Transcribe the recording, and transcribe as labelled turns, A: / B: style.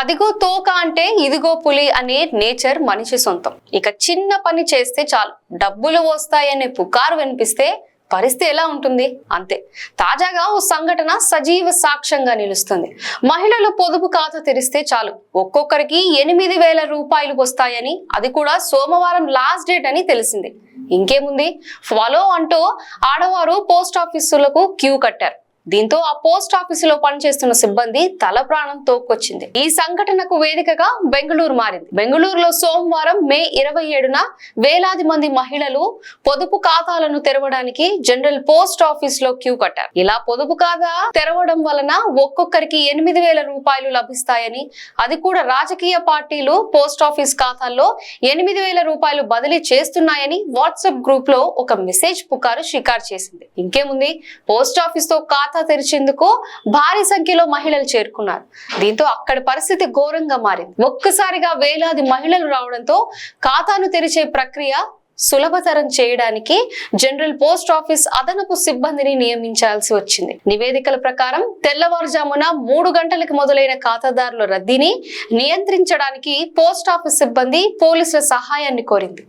A: అదిగో తోక అంటే ఇదిగో పులి అనే నేచర్ మనిషి సొంతం. ఇక చిన్న పని చేస్తే చాలు డబ్బులు వస్తాయనే పుకారు వినిపిస్తే పరిస్థితి ఎలా ఉంటుంది? అంతే. తాజాగా ఓ సంఘటన సజీవ సాక్ష్యంగా నిలుస్తుంది. మహిళలు పొదుపు ఖాతా తెరిస్తే చాలు ఒక్కొక్కరికి 8,000 రూపాయలు వస్తాయని, అది కూడా సోమవారం లాస్ట్ డేట్ అని తెలిసింది. ఇంకేముంది, ఫాలో అంటూ ఆడవారు పోస్ట్ ఆఫీసులకు క్యూ కట్టారు. దీంతో ఆ పోస్ట్ ఆఫీసులో పనిచేస్తున్న సిబ్బంది తల ప్రాణం తోక్కొచ్చింది. ఈ సంఘటనకు వేదికగా బెంగళూరు మారింది. బెంగళూరులో సోమవారం మే 27న వేలాది మంది మహిళలు పొదుపు ఖాతాలను తెరవడానికి జనరల్ పోస్ట్ ఆఫీస్ లో క్యూ కట్టారు. ఇలా పొదుపు ఖాతా తెరవడం వలన ఒక్కొక్కరికి 8,000 రూపాయలు లభిస్తాయని, అది కూడా రాజకీయ పార్టీలు పోస్ట్ ఆఫీస్ ఖాతాల్లో 8,000 రూపాయలు బదిలీ చేస్తున్నాయని వాట్సాప్ గ్రూప్ లో ఒక మెసేజ్ పుకారు షికారు చేసింది. ఇంకేముంది, పోస్ట్ ఆఫీస్ తో ఖాతా తెరిచేందుకు భారీ సంఖ్యలో మహిళలు చేరుకున్నారు. దీంతో అక్కడి పరిస్థితి ఘోరంగా మారింది. ఒక్కసారిగా వేలాది మహిళలు రావడంతో ఖాతాను తెరిచే ప్రక్రియ సులభతరం చేయడానికి జనరల్ పోస్ట్ ఆఫీస్ అదనపు సిబ్బందిని నియమించాల్సి వచ్చింది. నివేదికల ప్రకారం తెల్లవారుజామున 3 గంటలకు మొదలైన ఖాతాదారుల రద్దీని నియంత్రించడానికి పోస్ట్ ఆఫీస్ సిబ్బంది పోలీసుల సహాయాన్ని కోరింది.